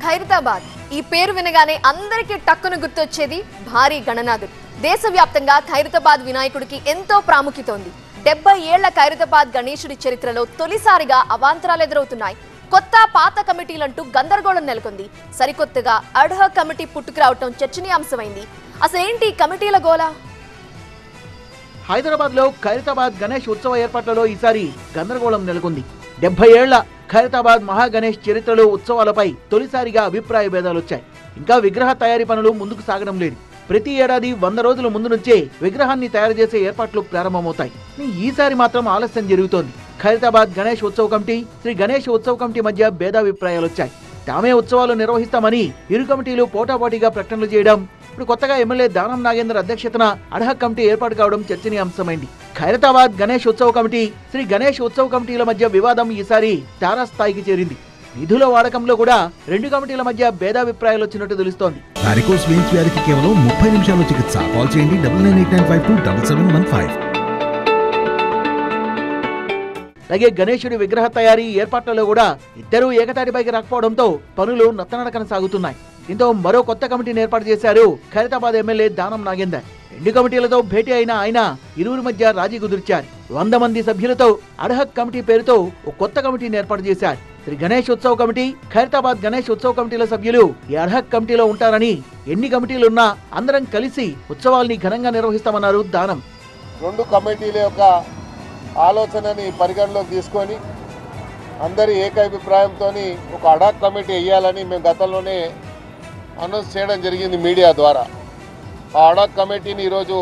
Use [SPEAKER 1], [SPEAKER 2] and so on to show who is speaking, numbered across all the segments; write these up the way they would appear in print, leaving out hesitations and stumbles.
[SPEAKER 1] ఖైరతాబాద్ ఈ పేరు వినగానే అందరికీ టక్కున గుర్తొచ్చేది భారీ గణనాథుడు. దేశవ్యాప్తంగా ఖైరతాబాద్ వినాయకుడికి ఎంతో ప్రాముఖ్యత ఉంది. 70 ఏళ్ల ఖైరతాబాద్ గణేశుడి చరిత్రలో తొలిసారిగా అవాంతరాలు ఎదురవుతున్నాయి. కొత్త పాత కమిటీలంటూ గందరగోళం నెలకొంది. సరికొత్తగా అడ్హాక్ కమిటీ పుట్టుకురావటం చర్చనీయాంశమైంది. అసలేంటి కమిటీల గోల?
[SPEAKER 2] హైదరాబాద్ లో ఖైరతాబాద్ గణేష్ ఉత్సవ ఏర్పాట్లలో ఈసారి గందరగోళం నెలకొంది. 70 ఏళ్ల ఖైరతాబాద్ మహా గణేష్ చరిత్రలో ఉత్సవాలపై తొలిసారిగా అభిప్రాయ భేదాలు వచ్చాయి. ఇంకా విగ్రహ తయారీ పనులు ముందుకు సాగడం లేదు. ప్రతి ఏడాది 100 రోజుల ముందు నుంచే విగ్రహాన్ని తయారు చేసే ఏర్పాట్లు ప్రారంభమవుతాయి. ఈసారి మాత్రం ఆలస్యం జరుగుతోంది. ఖైరతాబాద్ గణేష్ ఉత్సవ కమిటీ, శ్రీ గణేష్ ఉత్సవ కమిటీ మధ్య భేదాభిప్రాయాలు వచ్చాయి. తామే ఉత్సవాలు నిర్వహిస్తామని ఇరు కమిటీలు పోటాపోటీగా ప్రకటనలు చేయడం, ఇప్పుడు కొత్తగా ఎమ్మెల్యే దానం నాగేందర్ అధ్యక్షతన అడ్హాక్ కమిటీ ఏర్పాటు కావడం చర్చనీయాంశమైంది. ఖైరతాబాద్ గణేష్ ఉత్సవ కమిటీ, శ్రీ గణేష్ ఉత్సవ కమిటీల మధ్య వివాదం ఈసారి తారాస్థాయికి చేరింది. నిధుల వాడకంలో కూడా రెండు కమిటీల మధ్య భేదాభిప్రాయాలు వచ్చినట్టు తెలుస్తోంది.
[SPEAKER 3] వారికోస్ వెయిన్స్ వ్యాధికి కేవలం 30 నిమిషాల్లో చికిత్స. కాల్ చేయండి 9989527715.
[SPEAKER 2] అలాగే గణేశుడి విగ్రహ తయారీ ఏర్పాట్లలో కూడా ఇద్దరూ ఏకతాటిపైకి రాకపోవడంతో పనులు నత్తనడకన సాగుతున్నాయి. దీంతో మరో కొత్త కమిటీని ఏర్పాటు చేశారు ఖైరతాబాద్ ఎమ్మెల్యే దానం నాగేందర్. రెండు కమిటీలతో భేటీ అయిన ఆయన ఇరువురి మధ్య రాజీ కుదిర్చారు. 100 మంది సభ్యులతో అడ్హాక్ కమిటీ పేరుతో ఒక కొత్త కమిటీని ఏర్పాటు చేశారు. శ్రీ గణేష్ ఉత్సవ కమిటీ, ఖైరతాబాద్ గణేష్ ఉత్సవ కమిటీల సభ్యులు ఈ అడ్హాక్ కమిటీలో ఉంటారని, ఎన్ని కమిటీలున్నా అందరం కలిసి ఉత్సవాల్ని ఘనంగా నిర్వహిస్తామన్నారు దానం.
[SPEAKER 4] రెండు కమిటీల యొక్క ఆలోచనని పరిగణలోకి తీసుకొని అందరి ఏకాభిప్రాయంతో ఒక అడ్హాక్ కమిటీ వేయాలని మేము గతంలోనే అనౌన్స్ చేయడం జరిగింది మీడియా ద్వారా. ఆ అడ్హాక్ కమిటీని ఈరోజు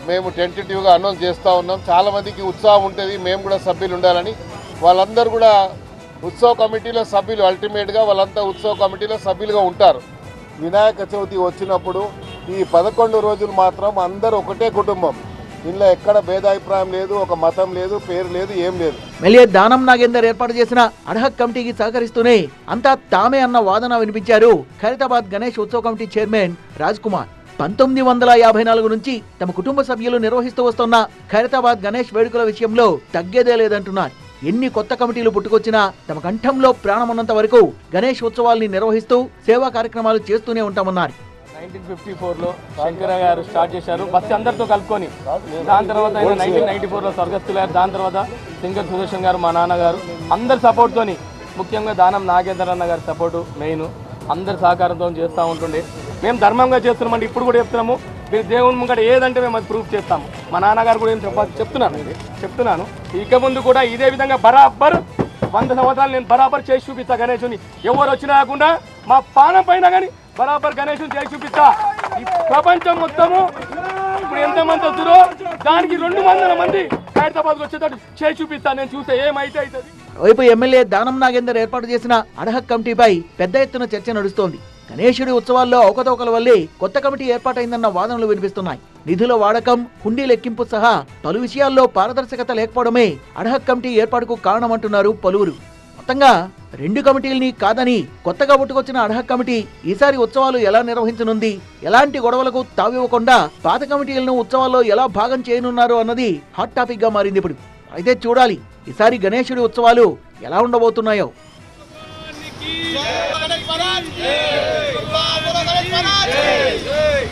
[SPEAKER 4] మేము టెంటేటివ్గా అనౌన్స్ చేస్తూ ఉన్నాం. చాలామందికి ఉత్సాహం ఉంటుంది, మేము కూడా సభ్యులు ఉండాలని. వాళ్ళందరూ కూడా ఉత్సవ కమిటీలో సభ్యులు, అల్టిమేట్గా వాళ్ళంతా ఉత్సవ కమిటీలో సభ్యులుగా ఉంటారు. వినాయక చవితి వచ్చినప్పుడు ఈ 11 రోజులు మాత్రం అందరూ ఒకటే కుటుంబం. ఇందులో ఎక్కడ భేదాభిప్రాయం లేదు, ఒక మతం లేదు, పేరు లేదు, ఏం లేదు.
[SPEAKER 2] ఎమ్మెల్యే దానం నాగేందర్ ఏర్పాటు చేసిన అడ్హాక్ కమిటీకి సహకరిస్తూనే అంతా తామే అన్న వాదన వినిపించారు ఖైరతాబాద్ గణేష్ ఉత్సవ కమిటీ చైర్మన్ రాజ్ కుమార్. 1954 నుంచి తమ కుటుంబ సభ్యులు నిర్వహిస్తూ వస్తున్న ఖైరతాబాద్ గణేష్ వేడుకల విషయంలో తగ్గేదే లేదంటున్నారు. ఎన్ని కొత్త కమిటీలు పుట్టుకొచ్చినా తమ కంఠంలో ప్రాణమున్నంత వరకు గణేష్ ఉత్సవాల్ని నిర్వహిస్తూ సేవా కార్యక్రమాలు చేస్తూనే ఉంటామన్నారు.
[SPEAKER 5] 1954లో శంకర గారు స్టార్ట్ చేశారు, బస్సు అందరితో కలుపుకొని. దాని తర్వాత 1994లో స్వర్గస్థులయ్యారు. దాని తర్వాత శంకర్ సుదర్శన్ గారు, మా నాన్నగారు, అందరి సపోర్ట్తోని, ముఖ్యంగా దానం నాగేందర్ అన్న గారి సపోర్టు మెయిన్, అందరి సహకారంతో చేస్తూ ఉంటుండే. మేము ధర్మంగా చేస్తున్నామండి. ఇప్పుడు కూడా చెప్తున్నాము, మీరు దేవుని ముంగట ఏదంటే మేము అది ప్రూఫ్ చేస్తాము. మా నాన్నగారు కూడా ఏం చెప్తున్నాను. ఇక ముందు కూడా ఇదే విధంగా బరాబర్ 100 సంవత్సరాలు నేను బరాబర్ చేసి చూపిస్తా. గణేశుని ఎవరు వచ్చినా కాకుండా మా పానం పైన కానీ బరాబర్ గణేశుని చేసి చూపిస్తా. ఈ ప్రపంచం మొత్తము ఇప్పుడు ఎంతమంది వస్తుందో దానికి 200 మంది ఖైరతాబాద్కి వచ్చేటట్టు చేసి చూపిస్తా. నేను చూస్తే ఏమైతే అవుతుంది.
[SPEAKER 2] వైపు ఎమ్మెల్యే దానం నాగేందర్ ఏర్పాటు చేసిన అడ్హాక్ కమిటీపై పెద్ద ఎత్తున చర్చ నడుస్తోంది. గణేశుడి ఉత్సవాల్లో అవకతవకల వల్లే కొత్త కమిటీ ఏర్పాటైందన్న వాదనలు వినిపిస్తున్నాయి. నిధుల వాడకం, హుండీ లెక్కింపు సహా పలు విషయాల్లో పారదర్శకత లేకపోవడమే అడ్హాక్ కమిటీ ఏర్పాటుకు కారణమంటున్నారు పలువురు. మొత్తంగా రెండు కమిటీల్ని కాదని కొత్తగా పుట్టుకొచ్చిన అడ్హాక్ కమిటీ ఈసారి ఉత్సవాలు ఎలా నిర్వహించనుంది, ఎలాంటి గొడవలకు తావివ్వకుండా పాత కమిటీలను ఉత్సవాల్లో ఎలా భాగం చేయనున్నారు అన్నది హాట్ టాపిక్ గా మారింది. ఇప్పుడు అయితే చూడాలి ఈసారి గణేశుడి ఉత్సవాలు ఎలా ఉండబోతున్నాయో.
[SPEAKER 6] జై